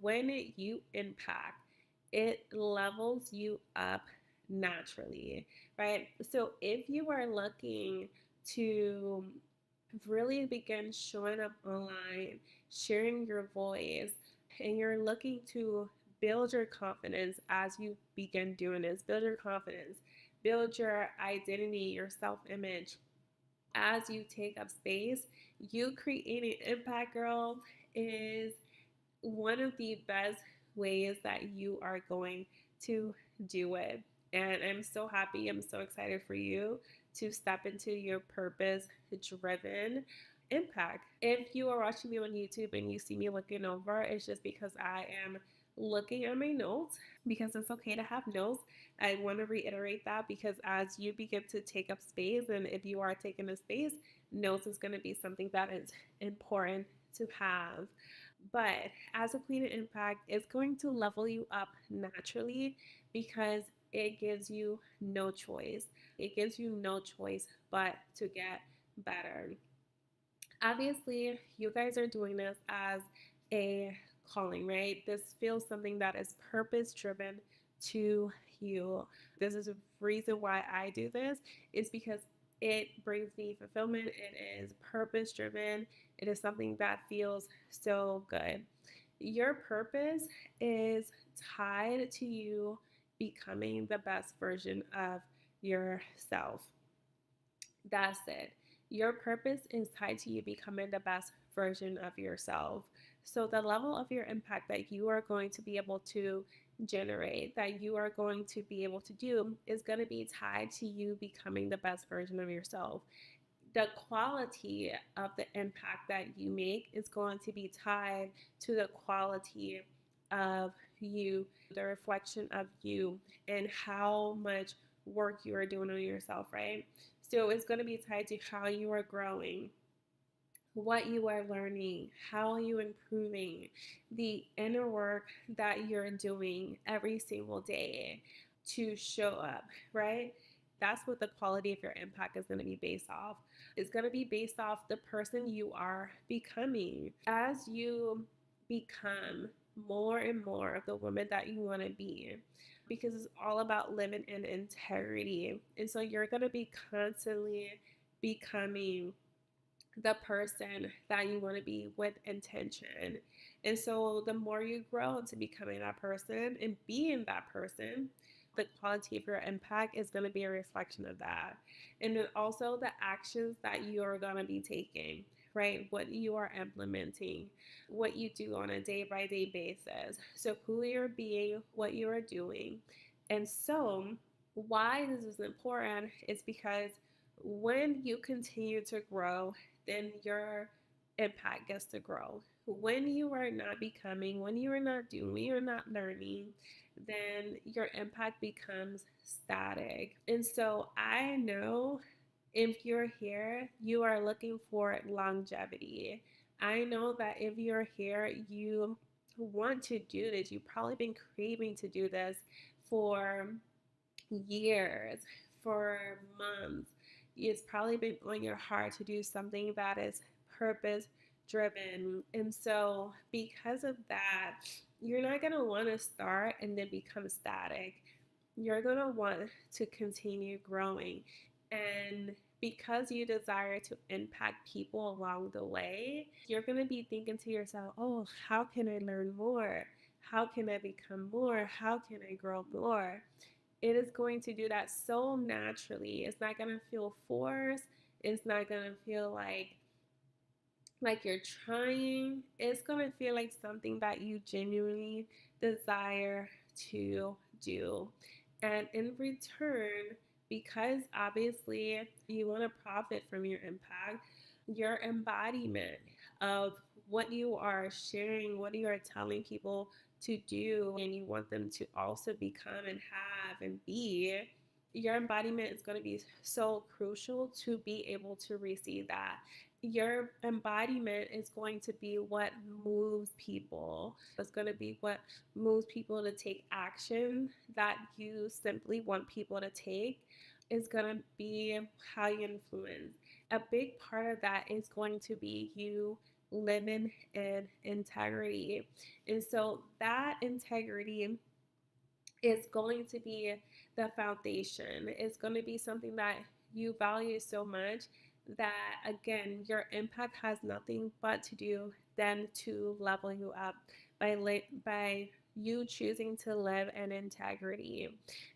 when you impact, it levels you up naturally, right? So if you are looking to really begin showing up online, sharing your voice, and you're looking to build your confidence as you begin doing this, build your confidence, build your identity, your self image as you take up space, you creating impact, girl, is one of the best ways that you are going to do it. And I'm so happy, I'm so excited for you to step into your purpose driven impact. If you are watching me on YouTube and you see me looking over, it's just because I am looking at my notes because it's okay to have notes. I want to reiterate that because as you begin to take up space, and if you are taking a space, notes is going to be something that is important to have. But as a queen of impact, it's going to level you up naturally because it gives you no choice. It gives you no choice but to get better. Obviously, you guys are doing this as a calling, right? This feels something that is purpose driven to you. This is a reason why I do this, is because it brings me fulfillment. It is purpose driven. It is something that feels so good. Your purpose is tied to you becoming the best version of yourself. That's it. Your purpose is tied to you becoming the best version of yourself. So, the level of your impact that you are going to be able to generate, that you are going to be able to do, is going to be tied to you becoming the best version of yourself. The quality of the impact that you make is going to be tied to the quality of you, the reflection of you, and how much work you are doing on yourself, right? So it's going to be tied to how you are growing, what you are learning, how are you improving, the inner work that you're doing every single day to show up, right? That's what the quality of your impact is going to be based off. It's going to be based off the person you are becoming. As you become more and more of the woman that you want to be, because it's all about living in integrity. And so you're going to be constantly becoming the person that you want to be with intention. And so the more you grow into becoming that person and being that person, the quality of your impact is going to be a reflection of that. And then also the actions that you are going to be taking, right? What you are implementing, what you do on a day by day basis. So who you're being, what you are doing. And so why this is important is because when you continue to grow, then your impact gets to grow. When you are not becoming, when you are not doing, when you're not learning, then your impact becomes static. And so I know if you're here, you are looking for longevity. I know that if you're here, you want to do this. You've probably been craving to do this for years, for months. It's probably been on your heart to do something that is purpose driven. And so, because of that, you're not going to want to start and then become static. You're going to want to continue growing. And because you desire to impact people along the way, you're going to be thinking to yourself, oh, how can I learn more? How can I become more? How can I grow more? It is going to do that so naturally. It's not going to feel forced. It's not going to feel like you're trying. It's going to feel like something that you genuinely desire to do. And in return, because obviously you want to profit from your impact, your embodiment of what you are sharing, what you are telling people to do, and you want them to also become and have and be, your embodiment is going to be so crucial to be able to receive that. Your embodiment is going to be what moves people. It's going to be what moves people to take action that you simply want people to take. Is going to be how you influence. A big part of that is going to be you living in integrity. And so that integrity is going to be the foundation. It's going to be something that you value so much that, again, your impact has nothing but to do than to level you up by you choosing to live in integrity.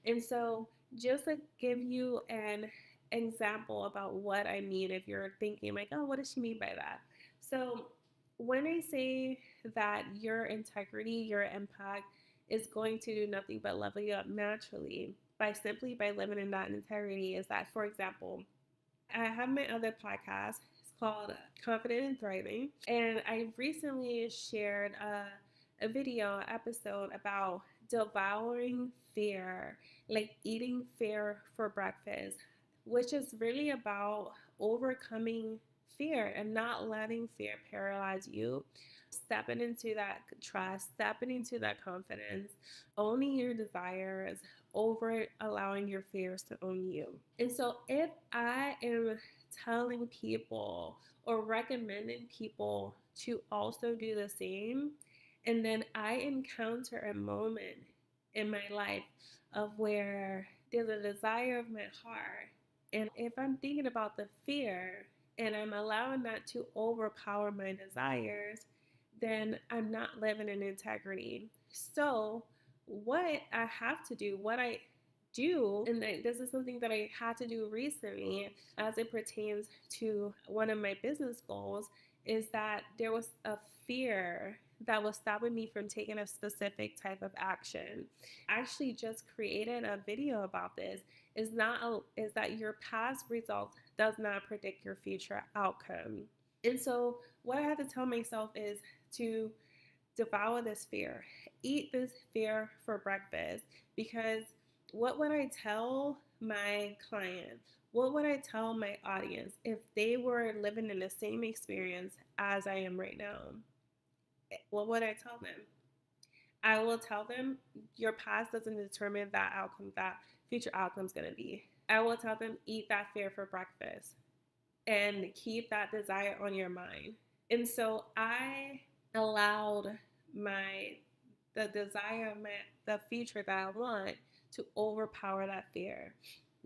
And so, just to give you an example about what I mean, if you're thinking like, oh, what does she mean by that? So, when I say that your integrity, your impact is going to do nothing but level you up naturally by living in that integrity, is that, for example, I have my other podcast. It's called Confident and Thriving. And I recently shared a video episode about devouring fear, like eating fear for breakfast, which is really about overcoming fear and not letting fear paralyze you, stepping into that trust, stepping into that confidence, owning your desires over allowing your fears to own you. And so, if I am telling people or recommending people to also do the same, and then I encounter a moment in my life of where there's a desire of my heart, and if I'm thinking about the fear and I'm allowing that to overpower my desires, then I'm not living in integrity. So, what I have to do, what I do, and this is something that I had to do recently as it pertains to one of my business goals, is that there was a fear that was stopping me from taking a specific type of action. I actually just created a video about this. Is that your past results does not predict your future outcome. And so what I have to tell myself is to devour this fear, eat this fear for breakfast. Because what would I tell my client? What would I tell my audience if they were living in the same experience as I am right now? What would I tell them? I will tell them your past doesn't determine that outcome, that future outcome is going to be. I will tell them eat that fear for breakfast and keep that desire on your mind. And so I allowed my the desire of the future that I want to overpower that fear.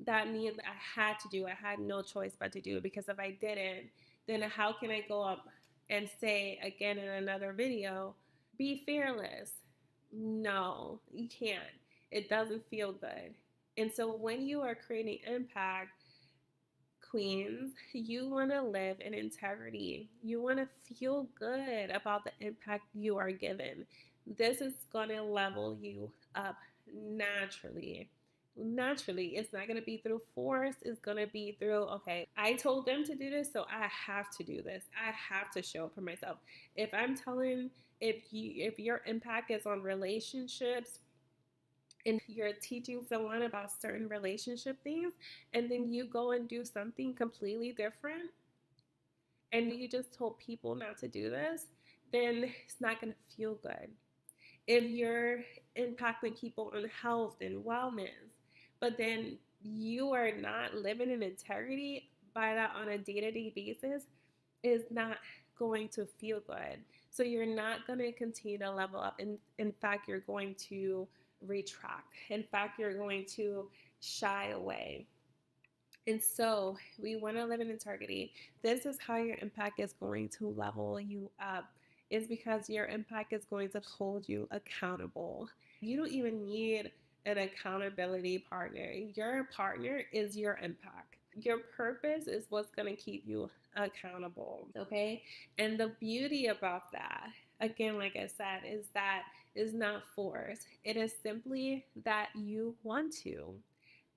That means I had to do. I had no choice but to do it, because if I didn't, then how can I go up and say again in another video, be fearless? No, you can't. It doesn't feel good. And so when you are creating impact, queens, you want to live in integrity. You want to feel good about the impact you are given. This is going to level you up naturally. Naturally, it's not going to be through force. It's going to be through, okay, I told them to do this, so I have to do this. I have to show up for myself. If I'm telling, if your impact is on relationships, and you're teaching someone about certain relationship things, and then you go and do something completely different, and you just told people not to do this, then it's not going to feel good. If you're impacting people on health and wellness, but then you are not living in integrity by that on a day-to-day basis, is not going to feel good. So you're not going to continue to level up. In fact, you're going to retract. In fact, you're going to shy away. And so we want to live in integrity. This is how your impact is going to level you up, is because your impact is going to hold you accountable. You don't even need an accountability partner. Your partner is your impact. Your purpose is what's going to keep you accountable, okay? And the beauty about that, again, like I said, is that is not force. It is simply that you want to,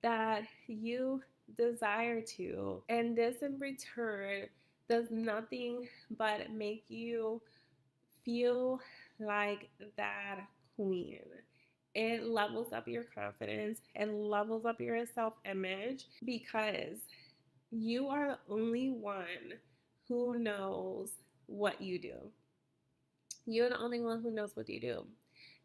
that you desire to. And this in return does nothing but make you feel like that queen. It levels up your confidence and levels up your self image, because you are the only one who knows what you do. You're the only one who knows what you do.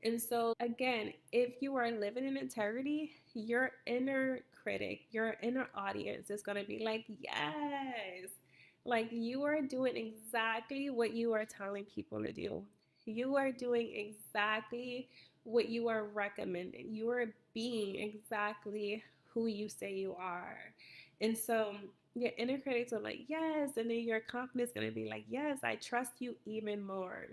And so, again, if you are living in integrity, your inner critic, your inner audience is going to be like, yes, Like you are doing exactly what you are telling people to do. You are doing exactly what you are recommending. You are being exactly who you say you are. And so your inner critics are like, yes. And then your confidence is going to be like, yes, I trust you even more.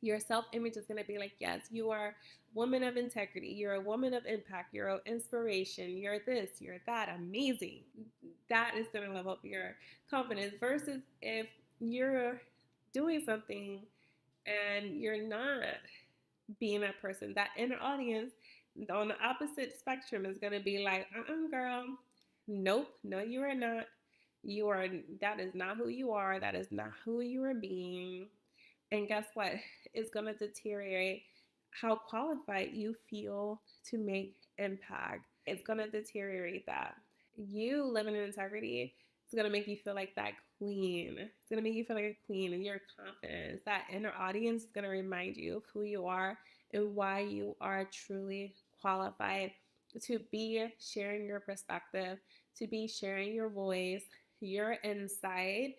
Your self-image is going to be like, yes, you are a woman of integrity, you're a woman of impact, you're an inspiration, you're this, you're that, amazing. That is going to level up your confidence versus if you're doing something and you're not being that person, that inner audience on the opposite spectrum is going to be like, girl, nope, no, you are not. You are, that is not who you are, that is not who you are being. And guess what? It's going to deteriorate how qualified you feel to make impact. It's going to deteriorate that. You living in integrity is going to make you feel like that queen. It's going to make you feel like a queen, and your confidence, that inner audience is going to remind you of who you are and why you are truly qualified to be sharing your perspective, to be sharing your voice, your insight,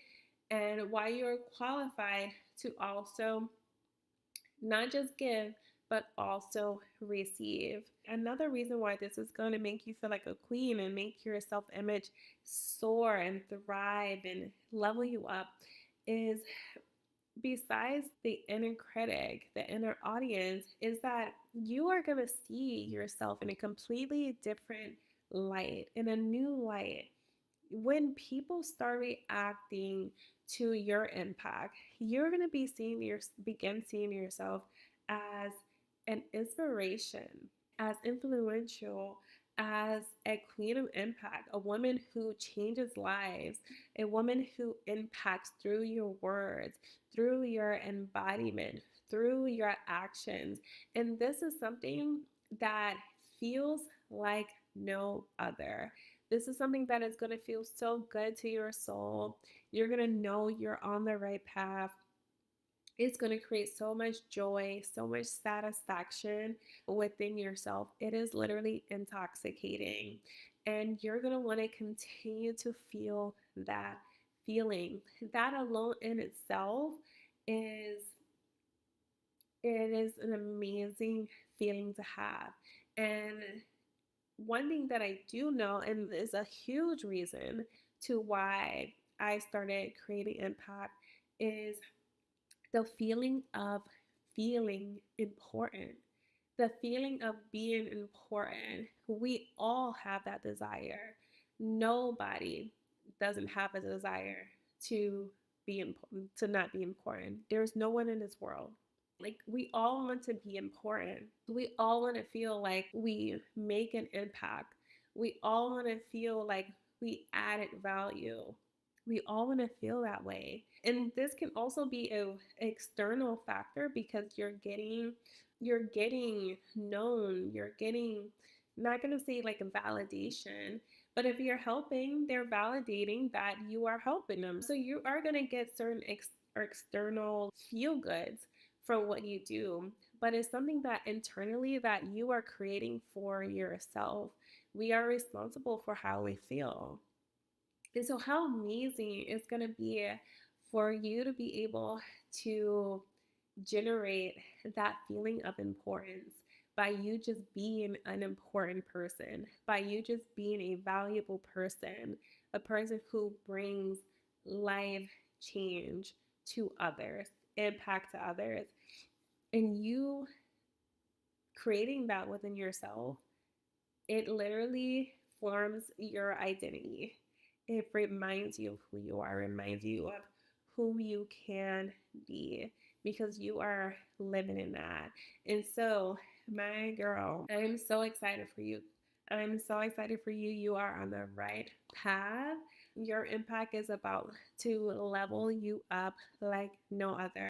and why you're qualified to also not just give, but also receive. Another reason why this is going to make you feel like a queen and make your self image soar and thrive and level you up is, besides the inner critic, the inner audience, is that you are going to see yourself in a completely different light, in a new light. When people start reacting to your impact, you're going to begin seeing yourself as an inspiration, as influential, as a queen of impact, a woman who changes lives, a woman who impacts through your words, through your embodiment, through your actions. And this is something that feels like no other. This is something that is going to feel so good to your soul. You're going to know you're on the right path. It's going to create so much joy, so much satisfaction within yourself. It is literally intoxicating. And you're going to want to continue to feel that feeling. That alone in itself is, it is an amazing feeling to have. And one thing that I do know, and is a huge reason to why I started creating impact, is the feeling of feeling important, the feeling of being important. We all have that desire. Nobody doesn't have a desire to be important, to not be important. There's no one in this world. Like, we all want to be important. We all want to feel like we make an impact. We all want to feel like we added value. We all want to feel that way. And this can also be an external factor because you're getting known, you're getting, I'm not going to say like a validation, but if you're helping, they're validating that you are helping them. So you are going to get certain or external feel goods from what you do, but it's something that internally that you are creating for yourself. We are responsible for how we feel. And so, how amazing it's going to be for you to be able to generate that feeling of importance by you just being an important person, by you just being a valuable person, a person who brings life change to others, impact to others. And you creating that within yourself, it literally forms your identity. It reminds you of who you are, reminds you of who you can be because you are living in that. And so, my girl, I'm so excited for you. I'm so excited for you. You are on the right path. Your impact is about to level you up like no other.